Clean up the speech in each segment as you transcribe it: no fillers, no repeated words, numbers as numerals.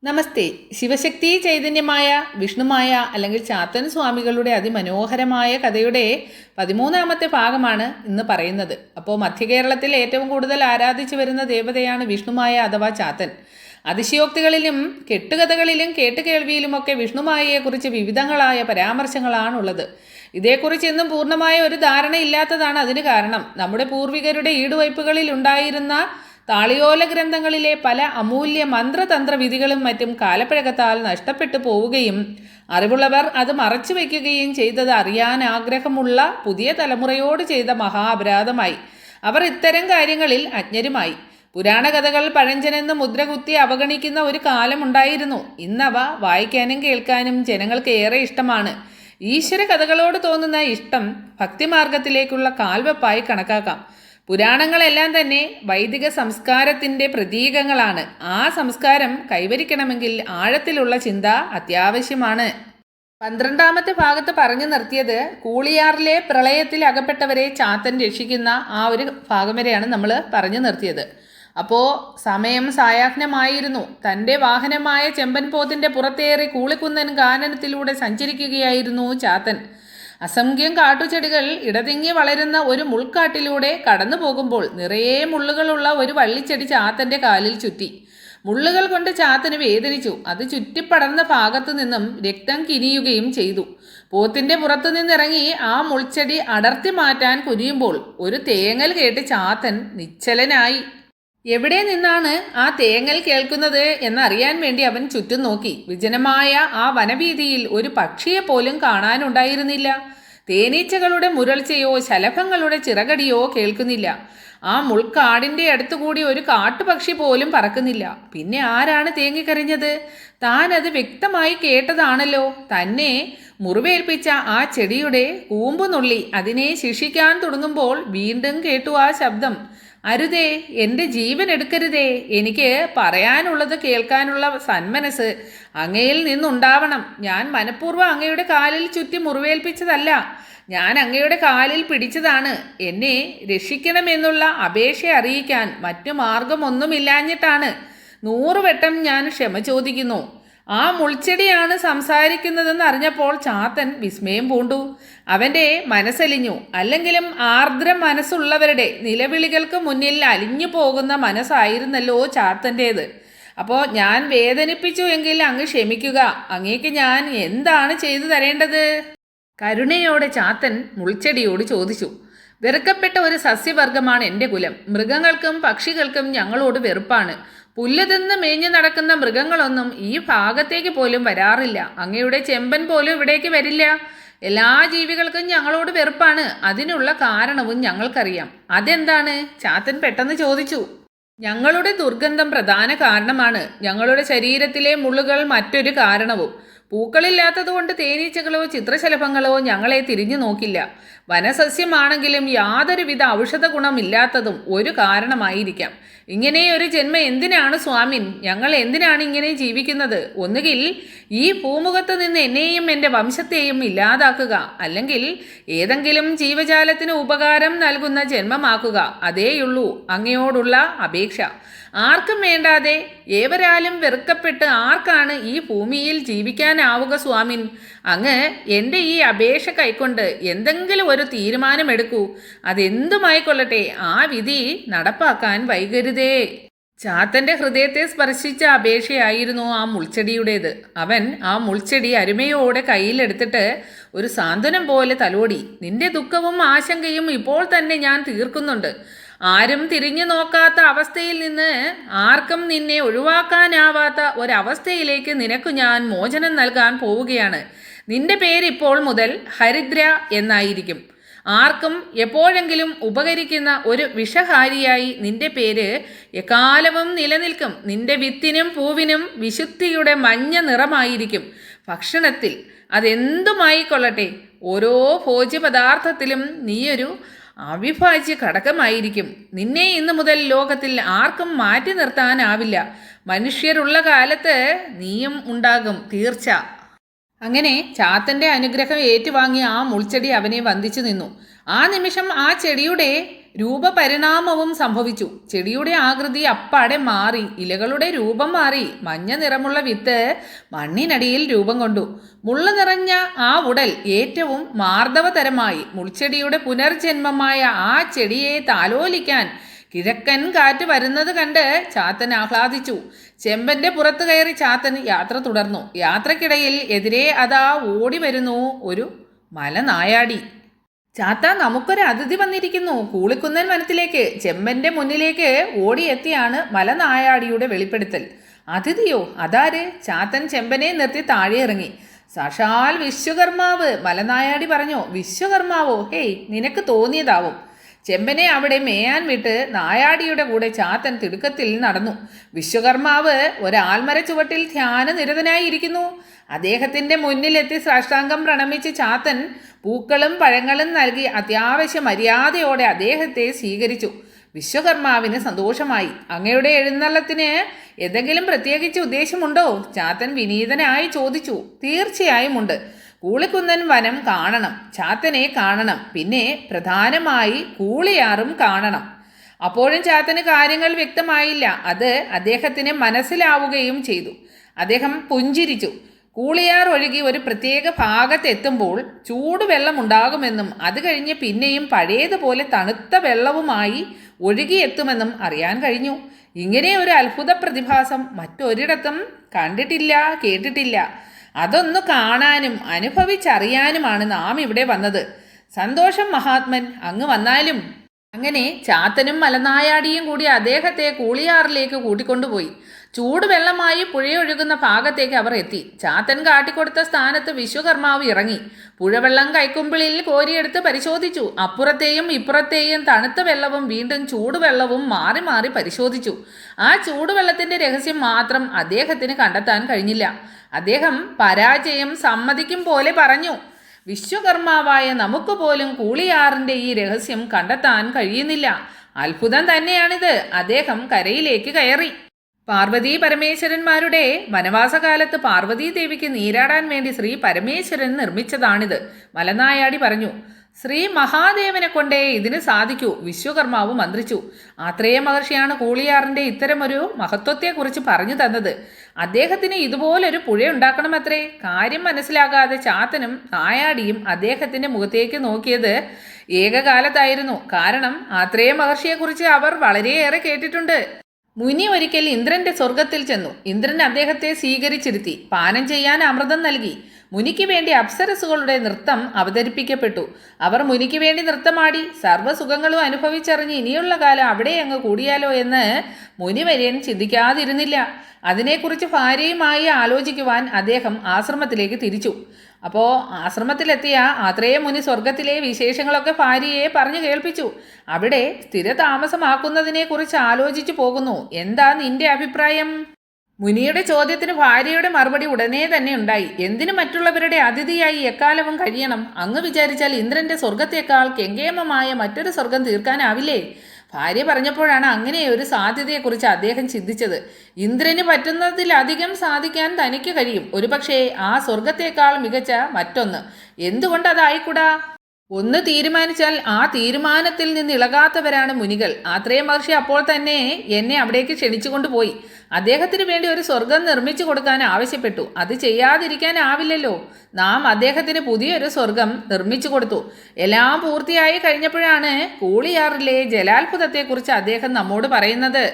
നമസ്തേ. ശിവശക്തി ചൈതന്യമായ വിഷ്ണുമായ അല്ലെങ്കിൽ ചാത്തൻ സ്വാമികളുടെ അതിമനോഹരമായ കഥയുടെ 13ാമത്തെ ഭാഗമാണ് ഇന്ന് പറയുന്നത്. അപ്പോൾ മധ്യകേരളത്തിൽ ഏറ്റവും കൂടുതൽ ആരാധിച്ചു വരുന്ന ദേവതയാണ് വിഷ്ണുമായ അഥവാ ചാത്തൻ. അതിശയോക്തികളിലും കെട്ടുകഥകളിലും കേട്ടുകേൾവിയിലുമൊക്കെ വിഷ്ണുമായയെക്കുറിച്ച് വിവിധങ്ങളായ പരാമർശങ്ങളാണുള്ളത്. ഇതേക്കുറിച്ച് ഇന്നും പൂർണ്ണമായ ഒരു ധാരണ ഇല്ലാത്തതാണ് അതിന് കാരണം. നമ്മുടെ പൂർവികരുടെ ഈടുവയ്പ്പുകളിൽ ഉണ്ടായിരുന്ന താളിയോല ഗ്രന്ഥങ്ങളിലെ പല അമൂല്യ മന്ത്രതന്ത്ര വിധികളും മറ്റും കാലപ്പഴക്കത്താൽ നഷ്ടപ്പെട്ടു പോവുകയും അറിവുള്ളവർ അത് മറച്ചു വയ്ക്കുകയും ചെയ്തത് അറിയാൻ ആഗ്രഹമുള്ള പുതിയ തലമുറയോട് ചെയ്ത മഹാ അപരാധമായി. അവർ ഇത്തരം കാര്യങ്ങളിൽ അജ്ഞരുമായി. പുരാണ കഥകൾ പഴഞ്ചനെന്ന് മുദ്രകുത്തി അവഗണിക്കുന്ന ഒരു കാലമുണ്ടായിരുന്നു. ഇന്നവ വായിക്കാനും കേൾക്കാനും ജനങ്ങൾക്ക് ഏറെ ഇഷ്ടമാണ്. ഈശ്വര കഥകളോട് തോന്നുന്ന ഇഷ്ടം ഭക്തിമാർഗത്തിലേക്കുള്ള കാൽവെപ്പായി കണക്കാക്കാം. പുരാണങ്ങളെല്ലാം തന്നെ വൈദിക സംസ്കാരത്തിൻ്റെ പ്രതീകങ്ങളാണ്. ആ സംസ്കാരം കൈവരിക്കണമെങ്കിൽ ആഴത്തിലുള്ള ചിന്ത അത്യാവശ്യമാണ്. 12ാമത്തെ ഭാഗത്ത് പറഞ്ഞു നിർത്തിയത് കൂളിയാറിലെ പ്രളയത്തിൽ അകപ്പെട്ടവരെ ചാത്തൻ രക്ഷിക്കുന്ന ആ ഒരു ഭാഗം വരെയാണ് നമ്മൾ പറഞ്ഞു നിർത്തിയത്. അപ്പോൾ സമയം സായാഹ്നമായിരുന്നു. തൻ്റെ വാഹനമായ ചെമ്പൻ പോത്തിൻ്റെ പുറത്തേറി കൂളിക്കുന്നൻ കാനനത്തിലൂടെ സഞ്ചരിക്കുകയായിരുന്നു ചാത്തൻ. അസംഖ്യം കാട്ടുചെടികൾ ഇടതിങ്ങി വളരുന്ന ഒരു മുൾക്കാട്ടിലൂടെ കടന്നു പോകുമ്പോൾ നിറയെ മുള്ളുകളുള്ള ഒരു വള്ളിച്ചെടി ചാത്തൻ്റെ കാലിൽ ചുറ്റി. മുള്ളുകൾ കൊണ്ട് ചാത്തന് വേദനിച്ചു. അത് ചുറ്റിപ്പടർന്ന ഭാഗത്തു നിന്നും രക്തം കിനിയുകയും ചെയ്തു. പോത്തിൻ്റെ പുറത്തു നിന്നിറങ്ങി ആ മുൾച്ചെടി അടർത്തി മാറ്റാൻ കുനിയുമ്പോൾ ഒരു തേങ്ങൽ കേട്ട് ചാത്തൻ നിശ്ചലനായി. എവിടെ നിന്നാണ് ആ തേങ്ങൽ കേൾക്കുന്നത് എന്നറിയാൻ വേണ്ടി അവൻ ചുറ്റും നോക്കി. വിജനമായ ആ വനവീതിയിൽ ഒരു പക്ഷിയെ പോലും കാണാനുണ്ടായിരുന്നില്ല. തേനീച്ചകളുടെ മുരൾച്ചയോ ശലഭങ്ങളുടെ ചിറകടിയോ കേൾക്കുന്നില്ല. ആ മുൾക്കാടിൻ്റെ അടുത്തുകൂടി ഒരു കാട്ടുപക്ഷി പോലും പറക്കുന്നില്ല. പിന്നെ ആരാണ് തേങ്ങിക്കരഞ്ഞത്? താൻ അത് വ്യക്തമായി കേട്ടതാണല്ലോ. തന്നെ മുറിവേൽപ്പിച്ച ആ ചെടിയുടെ കൂമ്പുനുള്ളി അതിനെ ശിക്ഷിക്കാൻ തുടങ്ങുമ്പോൾ വീണ്ടും കേട്ടു ആ ശബ്ദം. അരുതേ, എൻ്റെ ജീവൻ എടുക്കരുതേ. എനിക്ക് പറയാനുള്ളത് കേൾക്കാനുള്ള സന്മനസ് അങ്ങയിൽ നിന്നുണ്ടാവണം. ഞാൻ മനഃപൂർവ്വം അങ്ങയുടെ കാലിൽ ചുറ്റി മുറിവേൽപ്പിച്ചതല്ല. ഞാൻ അങ്ങയുടെ കാലിൽ പിടിച്ചതാണ്. എന്നെ രക്ഷിക്കണമെന്നുള്ള അപേക്ഷ അറിയിക്കാൻ മറ്റു മാർഗമൊന്നുമില്ലാഞ്ഞിട്ടാണ്. 100 വട്ടം ഞാൻ ക്ഷമ ചോദിക്കുന്നു. ആ മുൾച്ചെടിയാണ് സംസാരിക്കുന്നതെന്ന് അറിഞ്ഞപ്പോൾ ചാത്തൻ വിസ്മയം പൂണ്ടു. അവൻ്റെ മനസ്സലിഞ്ഞു. അല്ലെങ്കിലും ആർദ്ര മനസ്സുള്ളവരുടെ നിലവിളികൾക്ക് മുന്നിൽ അലിഞ്ഞു പോകുന്ന മനസ്സായിരുന്നല്ലോ ചാത്തൻ്റേത്. അപ്പോൾ ഞാൻ വേദനിപ്പിച്ചു എങ്കിൽ അങ്ങ് ക്ഷമിക്കുക. അങ്ങേക്ക് ഞാൻ എന്താണ് ചെയ്തു തരേണ്ടത്? കരുണയോടെ ചാത്തൻ മുൾച്ചെടിയോട് ചോദിച്ചു. വെറുക്കപ്പെട്ട ഒരു സസ്യവർഗമാണ് എൻ്റെ കുലം. മൃഗങ്ങൾക്കും പക്ഷികൾക്കും ഞങ്ങളോട് വെറുപ്പാണ്. പുല്ല് തിന്ന് മേഞ്ഞു നടക്കുന്ന മൃഗങ്ങളൊന്നും ഈ ഭാഗത്തേക്ക് പോലും വരാറില്ല. അങ്ങയുടെ ചെമ്പൻ പോലും ഇവിടേക്ക് വരില്ല. എല്ലാ ജീവികൾക്കും ഞങ്ങളോട് വെറുപ്പാണ്. അതിനുള്ള കാരണവും ഞങ്ങൾക്കറിയാം. അതെന്താണ്? ചാത്തൻ പെട്ടെന്ന് ചോദിച്ചു. ഞങ്ങളുടെ ദുർഗന്ധം പ്രധാന കാരണമാണ്. ഞങ്ങളുടെ ശരീരത്തിലെ മുള്ളുകൾ മറ്റൊരു കാരണവും. പൂക്കളില്ലാത്തതുകൊണ്ട് തേനീച്ചകളോ ചിത്രശലഭങ്ങളോ ഞങ്ങളെ തിരിഞ്ഞു നോക്കില്ല. വനസസ്യമാണെങ്കിലും യാതൊരുവിധ ഔഷധ ഗുണമില്ലാത്തതും ഒരു കാരണമായിരിക്കാം. ഇങ്ങനെ ഒരു ജന്മം എന്തിനാണ് സ്വാമിൻ? ഞങ്ങൾ എന്തിനാണ് ഇങ്ങനെ ജീവിക്കുന്നത്? ഒന്നുകിൽ ഈ ഭൂമുഖത്ത് നിന്ന് എന്നെയും എൻ്റെ വംശത്തെയും ഇല്ലാതാക്കുക, അല്ലെങ്കിൽ ഏതെങ്കിലും ജീവജാലത്തിന് ഉപകാരം നൽകുന്ന ജന്മമാക്കുക. അതേയുള്ളൂ അങ്ങയോടുള്ള അപേക്ഷ. ആർക്കും വേണ്ടാതെ ഏവരാലും വെറുക്കപ്പെട്ട് ആർക്കാണ് ഈ ഭൂമിയിൽ ജീവിക്കാനാവുക സ്വാമിൻ? അങ്ങ് എൻ്റെ ഈ അപേക്ഷ കൈക്കൊണ്ട് എന്തെങ്കിലും ഒരു തീരുമാനമെടുക്കൂ. അതെന്തുമായിക്കൊള്ളട്ടെ, ആ വിധി നടപ്പാക്കാൻ വൈകരുതേ. ചാത്തൻ്റെ ഹൃദയത്തെ സ്പർശിച്ച അപേക്ഷയായിരുന്നു ആ മുൾച്ചെടിയുടേത്. അവൻ ആ മുൾച്ചെടി അരുമയോടെ കയ്യിലെടുത്തിട്ട് ഒരു സാന്ത്വനം പോലെ തലോടി. നിന്റെ ദുഃഖവും ആശങ്കയും ഇപ്പോൾ തന്നെ ഞാൻ തീർക്കുന്നുണ്ട്. ആരും തിരിഞ്ഞു നോക്കാത്ത അവസ്ഥയിൽ നിന്ന് ആർക്കും നിന്നെ ഒഴിവാക്കാനാവാത്ത ഒരവസ്ഥയിലേക്ക് നിനക്ക് ഞാൻ മോചനം നൽകാൻ പോവുകയാണ്. നിന്റെ പേരിപ്പോൾ മുതൽ ഹരിദ്ര എന്നായിരിക്കും. ആർക്കും എപ്പോഴെങ്കിലും ഉപകരിക്കുന്ന ഒരു വിഷഹാരിയായി നിന്റെ പേര് എക്കാലവും നിലനിൽക്കും. നിന്റെ വിത്തിനും പൂവിനും വിശുദ്ധിയുടെ മഞ്ഞ നിറമായിരിക്കും. ഭക്ഷണത്തിൽ അതെന്തുമായിക്കൊള്ളട്ടെ, ഓരോ ഭോജ്യപദാർത്ഥത്തിലും നീയൊരു അവിഭാജ്യ ഘടകമായിരിക്കും. നിന്നെ ഇന്നു മുതൽ ലോകത്തിൽ ആർക്കും മാറ്റി നിർത്താനാവില്ല. മനുഷ്യരുള്ള കാലത്ത് നീയും ഉണ്ടാകും, തീർച്ച. അങ്ങനെ ചാത്തൻ്റെ അനുഗ്രഹം ഏറ്റുവാങ്ങി ആ മുൾച്ചെടി അവനെ വന്ദിച്ചു നിന്നു. ആ നിമിഷം ആ ചെടിയുടെ രൂപപരിണാമവും സംഭവിച്ചു. ചെടിയുടെ ആകൃതി അപ്പാടെ മാറി, ഇലകളുടെ രൂപം മാറി. മഞ്ഞ നിറമുള്ള വിത്ത് മണ്ണിനടിയിൽ രൂപം കൊണ്ടു. മുള്ളു നിറഞ്ഞ ആ ഉടൽ ഏറ്റവും മാർദ്ദവതരമായി. മുൾച്ചെടിയുടെ പുനർജന്മമായ ആ ചെടിയെ താലോലിക്കാൻ കിഴക്കൻ കാറ്റ് വരുന്നത് കണ്ട് ചാത്തൻ ആഹ്ലാദിച്ചു. ചെമ്പന്റെ പുറത്തു കയറി ചാത്തൻ യാത്ര തുടർന്നു. യാത്രക്കിടയിൽ എതിരെ അതാ ഓടി വരുന്നു ഒരു മലനായാടി. ചാത്ത, നമുക്കൊരു അതിഥി വന്നിരിക്കുന്നു. കൂളിക്കുന്നൻ വനത്തിലേക്ക് ചെമ്പന്റെ മുന്നിലേക്ക് ഓടിയെത്തിയാണ് മലനായാടിയുടെ വെളിപ്പെടുത്തൽ. അതിഥിയോ? അതാര്? ചാത്തൻ ചെമ്പനെ നിർത്തി താഴെ ഇറങ്ങി. സാക്ഷാൽ വിശ്വകർമാവ്. മലനായാടി പറഞ്ഞു. വിശ്വകർമാവോ? ഹേയ്, നിനക്ക് തോന്നിയതാവും. ചെമ്പനെ അവിടെ മേയാൻ വിട്ട് നായാടിയുടെ കൂടെ ചാത്തൻ തിടുക്കത്തിൽ നടന്നു. വിശ്വകർമാവ് ഒരാൽമര ചുവട്ടിൽ ധ്യാനനിരതനായിരിക്കുന്നു. അദ്ദേഹത്തിന്റെ മുന്നിലെത്തി സാഷ്ടാംഗം പ്രണമിച്ച് ചാത്തൻ പൂക്കളും പഴങ്ങളും നൽകി അത്യാവശ്യ മര്യാദയോടെ അദ്ദേഹത്തെ സ്വീകരിച്ചു. വിശ്വകർമാവിന് സന്തോഷമായി. അങ്ങയുടെ എഴുന്നള്ളത്തിന് എന്തെങ്കിലും പ്രത്യേകിച്ച് ഉദ്ദേശമുണ്ടോ? ചാത്തൻ വിനീതനായി ചോദിച്ചു. തീർച്ചയായും ഉണ്ട്. കൂളിക്കുന്നൻ വനം കാണണം, ചാത്തനെ കാണണം, പിന്നെ പ്രധാനമായി കൂളിയാറും കാണണം. അപ്പോഴും ചാത്തന് കാര്യങ്ങൾ വ്യക്തമായില്ല. അത് അദ്ദേഹത്തിന് മനസ്സിലാവുകയും ചെയ്തു. അദ്ദേഹം പുഞ്ചിരിച്ചു. കൂളിയാർ ഒഴുകി ഒരു പ്രത്യേക ഭാഗത്തെത്തുമ്പോൾ ചൂടുവെള്ളം ഉണ്ടാകുമെന്നും അത് കഴിഞ്ഞ് പിന്നെയും പഴയതുപോലെ തണുത്ത വെള്ളവുമായി ഒഴുകിയെത്തുമെന്നും അറിയാൻ കഴിഞ്ഞു. ഇങ്ങനെ ഒരു അത്ഭുത പ്രതിഭാസം മറ്റൊരിടത്തും കണ്ടിട്ടില്ല, കേട്ടിട്ടില്ല. അതൊന്നു കാണാനും അനുഭവിച്ചറിയാനുമാണ് നാം ഇവിടെ വന്നത്. സന്തോഷം മഹാത്മൻ, അങ്ങ് വന്നാലും. അങ്ങനെ ചാത്തനും മലനായാടിയും കൂടി അദ്ദേഹത്തെ കൂളിയാറിലേക്ക് കൂട്ടിക്കൊണ്ടുപോയി. ചൂടുവെള്ളമായി പുഴയൊഴുകുന്ന ഭാഗത്തേക്ക് അവർ എത്തി. ചാത്തൻ കാട്ടിക്കൊടുത്ത സ്ഥാനത്ത് വിശ്വകർമാവ് ഇറങ്ങി. പുഴവെള്ളം കൈക്കുമ്പിളിൽ കോരിയെടുത്ത് പരിശോധിച്ചു. അപ്പുറത്തെയും ഇപ്പുറത്തെയും തണുത്ത വെള്ളവും വീണ്ടും ചൂടുവെള്ളവും മാറി മാറി പരിശോധിച്ചു. ആ ചൂടുവെള്ളത്തിന്റെ രഹസ്യം മാത്രം അദ്ദേഹത്തിന് കണ്ടെത്താൻ കഴിഞ്ഞില്ല. അദ്ദേഹം പരാജയം സമ്മതിക്കും പോലെ പറഞ്ഞു. വിശ്വകർമാവായ നമുക്ക് പോലും കൂളിയാറിന്റെ ഈ രഹസ്യം കണ്ടെത്താൻ കഴിയുന്നില്ല. അത്ഭുതം തന്നെയാണിത്. അദ്ദേഹം കരയിലേക്ക് കയറി. പാർവതീ പരമേശ്വരന്മാരുടെ വനവാസകാലത്ത് പാർവതീ ദേവിക്ക് നീരാടാൻ വേണ്ടി ശ്രീ പരമേശ്വരൻ നിർമ്മിച്ചതാണിത്. മലനായാടി പറഞ്ഞു. ശ്രീ മഹാദേവനെ കൊണ്ടേ ഇതിന് സാധിക്കൂ. വിശ്വകർമാവ് മന്ത്രിച്ചു. ആത്രേയ മഹർഷിയാണ് കൂളിയാറിന്റെ ഇത്തരമൊരു മഹത്വത്തെക്കുറിച്ച് പറഞ്ഞു തന്നത്. അദ്ദേഹത്തിന് ഇതുപോലൊരു പുഴ ഉണ്ടാക്കണമത്രേ. കാര്യം മനസ്സിലാകാതെ ചാത്തനും നായാടിയും അദ്ദേഹത്തിന്റെ മുഖത്തേക്ക് നോക്കിയത് ഏകകാലത്തായിരുന്നു. കാരണം ആത്രേയ മഹർഷിയെക്കുറിച്ച് അവർ വളരെയേറെ കേട്ടിട്ടുണ്ട്. മുനി ഒരിക്കൽ ഇന്ദ്രന്റെ സ്വർഗത്തിൽ ചെന്നു. ഇന്ദ്രൻ അദ്ദേഹത്തെ സ്വീകരിച്ചിരുത്തി. പാനം ചെയ്യാൻ അമൃതം നൽകി. മുനിക്ക് വേണ്ടി അപ്സരസുകളുടെ നൃത്തം അവതരിപ്പിക്കപ്പെട്ടു. അവർ മുനിക്ക് വേണ്ടി നൃത്തമാടി. സർവ്വസുഖങ്ങളും അനുഭവിച്ചറിഞ്ഞ് ഇനിയുള്ള കാലം അവിടെ അങ്ങ് കൂടിയാലോ എന്ന് മുനിവര്യൻ ചിന്തിക്കാതിരുന്നില്ല. അതിനെക്കുറിച്ച് ഭാര്യയുമായി ആലോചിക്കുവാൻ അദ്ദേഹം ആശ്രമത്തിലേക്ക് തിരിച്ചു. അപ്പോൾ ആശ്രമത്തിലെത്തിയ ആത്രേയ മുനി സ്വർഗത്തിലെ വിശേഷങ്ങളൊക്കെ ഭാര്യയെ പറഞ്ഞു കേൾപ്പിച്ചു. അവിടെ സ്ഥിരതാമസമാക്കുന്നതിനെക്കുറിച്ച് ആലോചിച്ചു പോകുന്നു. എന്താ നിന്റെ അഭിപ്രായം? മുനിയുടെ ചോദ്യത്തിന് ഭാര്യയുടെ മറുപടി ഉടനെ തന്നെ ഉണ്ടായി. എന്തിനു മറ്റുള്ളവരുടെ അതിഥിയായി എക്കാലവും കഴിയണം? അങ്ങ് വിചാരിച്ചാൽ ഇന്ദ്രന്റെ സ്വർഗത്തേക്കാൾ കെങ്കേമമായ മറ്റൊരു സ്വർഗം തീർക്കാനാവില്ലേ? ഭാര്യ പറഞ്ഞപ്പോഴാണ് അങ്ങനെ ഒരു സാധ്യതയെക്കുറിച്ച് അദ്ദേഹം ചിന്തിച്ചത്. ഇന്ദ്രന് പറ്റുന്നതിലധികം സാധിക്കാൻ തനിക്ക് കഴിയും. ഒരുപക്ഷെ ആ സ്വർഗത്തേക്കാൾ മികച്ച മറ്റൊന്ന്. എന്തുകൊണ്ടതായിക്കൂടാ? ഒന്ന് തീരുമാനിച്ചാൽ ആ തീരുമാനത്തിൽ നിന്ന് ഇളകാത്തവരാണ് മുനികൾ. ആത്രേയ മഹർഷി അപ്പോൾ തന്നെ എന്നെ അവിടേക്ക് ക്ഷണിച്ചുകൊണ്ടുപോയി. അദ്ദേഹത്തിന് വേണ്ടി ഒരു സ്വർഗം നിർമ്മിച്ചു കൊടുക്കാൻ ആവശ്യപ്പെട്ടു. അത് ചെയ്യാതിരിക്കാനാവില്ലല്ലോ. നാം അദ്ദേഹത്തിന് പുതിയൊരു സ്വർഗം നിർമ്മിച്ചു കൊടുത്തു. എല്ലാം പൂർത്തിയായി കഴിഞ്ഞപ്പോഴാണ് കൂളിയാറിലെ ജലാത്ഭുതത്തെക്കുറിച്ച് അദ്ദേഹം നമ്മോട് പറയുന്നത്.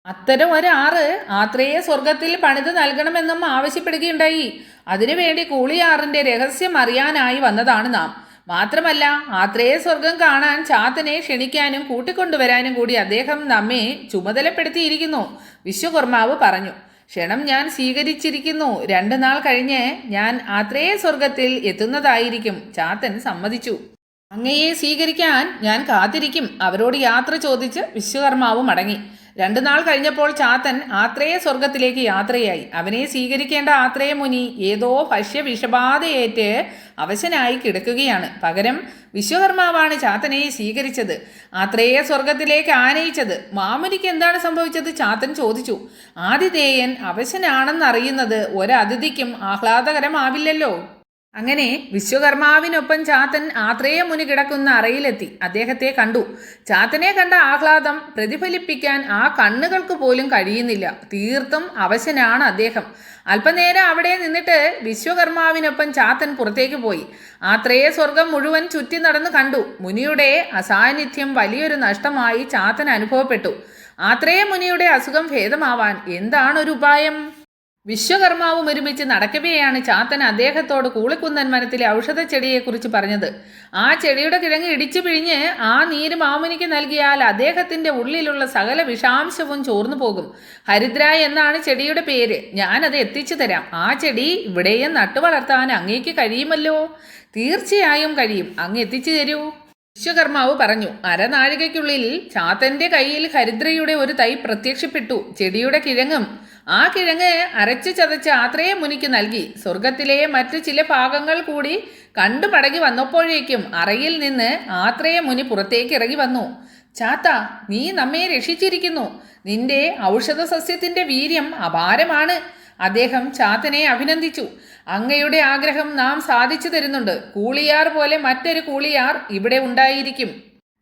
അത്തരം ഒരാറ് ആത്രേയ സ്വർഗത്തിൽ പണിത് നൽകണമെന്നും ആവശ്യപ്പെടുകയുണ്ടായി. അതിനുവേണ്ടി കൂളിയാറിന്റെ രഹസ്യം അറിയാനായി വന്നതാണ് നാം. മാത്രമല്ല, ആത്രേയ സ്വർഗം കാണാൻ ചാത്തനെ ക്ഷണിക്കാനും കൂട്ടിക്കൊണ്ടുവരാനും കൂടി അദ്ദേഹം നമ്മെ ചുമതലപ്പെടുത്തിയിരിക്കുന്നു. വിശ്വകർമാവ് പറഞ്ഞു. ക്ഷണം ഞാൻ സ്വീകരിച്ചിരിക്കുന്നു. 2 നാൾ കഴിഞ്ഞ് ഞാൻ ആത്രേയ സ്വർഗത്തിൽ എത്തുന്നതായിരിക്കും. ചാത്തൻ സമ്മതിച്ചു. അങ്ങയെ സ്വീകരിക്കാൻ ഞാൻ കാത്തിരിക്കും. അവരോട് യാത്ര ചോദിച്ച് വിശ്വകർമാവ് മടങ്ങി. 2 നാൾ കഴിഞ്ഞപ്പോൾ ചാത്തൻ ആത്രേയ സ്വർഗത്തിലേക്ക് യാത്രയായി. അവനെ സ്വീകരിക്കേണ്ട ആത്രേയ മുനി ഏതോ ഭക്ഷ്യവിഷബാധയേറ്റ് അവശനായി കിടക്കുകയാണ്. പകരം വിശ്വകർമാവാണ് ചാത്തനെ സ്വീകരിച്ചത്, ആത്രേയ സ്വർഗത്തിലേക്ക് ആനയിച്ചത്. മാമുനിക്ക് എന്താണ് സംഭവിച്ചത്? ചാത്തൻ ചോദിച്ചു. ആതിഥേയൻ അവശനാണെന്നറിയുന്നത് ഒരതിഥിക്കും ആഹ്ലാദകരമാവില്ലല്ലോ. അങ്ങനെ വിശ്വകർമാവിനൊപ്പം ചാത്തൻ ആത്രേയ മുനി കിടക്കുന്ന അറയിലെത്തി. അദ്ദേഹത്തെ കണ്ടു. ചാത്തനെ കണ്ട ആഹ്ലാദം പ്രതിഫലിപ്പിക്കാൻ ആ കണ്ണുകൾക്ക് പോലും കഴിയുന്നില്ല. തീർത്തും അവശനാണ് അദ്ദേഹം. അല്പനേരം അവിടെ നിന്നിട്ട് വിശ്വകർമാവിനൊപ്പം ചാത്തൻ പുറത്തേക്ക് പോയി. ആത്രേയ സ്വർഗം മുഴുവൻ ചുറ്റി നടന്ന് കണ്ടു. മുനിയുടെ അസാന്നിധ്യം വലിയൊരു നഷ്ടമായി ചാത്തൻ അനുഭവപ്പെട്ടു. ആത്രേയ മുനിയുടെ അസുഖം ഭേദമാവാൻ എന്താണൊരു ഉപായം? വിശ്വകർമാവും ഒരുമിച്ച് നടക്കവെയാണ് ചാത്തൻ അദ്ദേഹത്തോട് കൂളിക്കുന്നൻ മരത്തിലെ ഔഷധ ചെടിയെക്കുറിച്ച് പറഞ്ഞത്. ആ ചെടിയുടെ കിഴങ്ങ് ഇടിച്ചു പിഴിഞ്ഞ് ആ നീര് മാമുനിക്ക് നൽകിയാൽ അദ്ദേഹത്തിൻ്റെ ഉള്ളിലുള്ള സകല വിഷാംശവും ചോർന്നു പോകും. ഹരിദ്ര എന്നാണ് ചെടിയുടെ പേര്. ഞാനത് എത്തിച്ചു തരാം. ആ ചെടി ഇവിടെയും നട്ടു വളർത്താൻ അങ്ങേക്ക് കഴിയുമല്ലോ? തീർച്ചയായും കഴിയും. അങ്ങ് എത്തിച്ചു തരൂ. വിശ്വകർമാവ് പറഞ്ഞു. അരനാഴികയ്ക്കുള്ളിൽ ചാത്തന്റെ കയ്യിൽ ഹരിദ്രയുടെ ഒരു തൈ പ്രത്യക്ഷപ്പെട്ടു. ചെടിയുടെ കിഴങ്ങും. ആ കിഴങ്ങ് അരച്ചു ചതച്ച് ആത്രേയ മുനിക്ക് നൽകി. സ്വർഗത്തിലെ മറ്റു ചില ഭാഗങ്ങൾ കൂടി കണ്ടു മടങ്ങി വന്നപ്പോഴേക്കും അറയിൽ നിന്ന് ആത്രേയ മുനി പുറത്തേക്ക് ഇറങ്ങി വന്നു. ചാത്ത, നീ നമ്മെ രക്ഷിച്ചിരിക്കുന്നു. നിന്റെ ഔഷധ സസ്യത്തിന്റെ വീര്യം അപാരമാണ്. അദ്ദേഹം ചാത്തനെ അഭിനന്ദിച്ചു. അങ്ങയുടെ ആഗ്രഹം നാം സാധിച്ചു തരുന്നുണ്ട്. കൂളിയാർ പോലെ മറ്റൊരു കൂളിയാർ ഇവിടെ ഉണ്ടായിരിക്കും.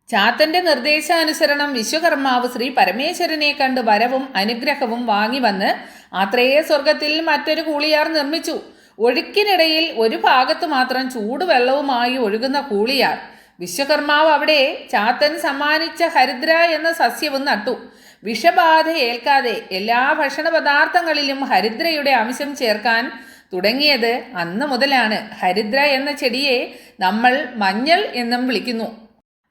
ചാത്തന്റെ നിർദ്ദേശാനുസരണം വിശ്വകർമാവ് ശ്രീ പരമേശ്വരനെ കണ്ട് വരവും അനുഗ്രഹവും വാങ്ങി വന്ന് ആത്രേയ സ്വർഗത്തിൽ മറ്റൊരു കൂളിയാർ നിർമ്മിച്ചു. ഒഴുക്കിനിടയിൽ ഒരു ഭാഗത്ത് മാത്രം ചൂടുവെള്ളവുമായി ഒഴുകുന്ന കൂളിയാർ. വിശ്വകർമാവ് അവിടെ ചാത്തൻ സമ്മാനിച്ച ഹരിദ്ര എന്ന സസ്യവും നട്ടു. വിഷബാധ ഏൽക്കാതെ എല്ലാ ഭക്ഷണ പദാർത്ഥങ്ങളിലും ഹരിദ്രയുടെ അംശം ചേർക്കാൻ തുടങ്ങിയത് അന്ന് മുതലാണ്. ഹരിദ്ര എന്ന ചെടിയെ നമ്മൾ മഞ്ഞൾ എന്നും വിളിക്കുന്നു.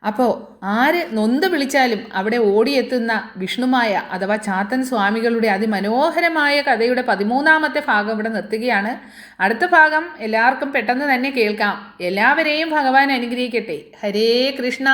അപ്പോൾ ആര് നൊന്ത് വിളിച്ചാലും അവിടെ ഓടിയെത്തുന്ന വിഷ്ണുമായ അഥവാ ചാത്തൻ സ്വാമികളുടെ അതിമനോഹരമായ കഥയുടെ 13ാമത്തെ ഭാഗം ഇവിടെ നിർത്തുകയാണ്. അടുത്ത ഭാഗം എല്ലാവർക്കും പെട്ടെന്ന് തന്നെ കേൾക്കാം. എല്ലാവരെയും ഭഗവാൻ അനുഗ്രഹിക്കട്ടെ. ഹരേ കൃഷ്ണ.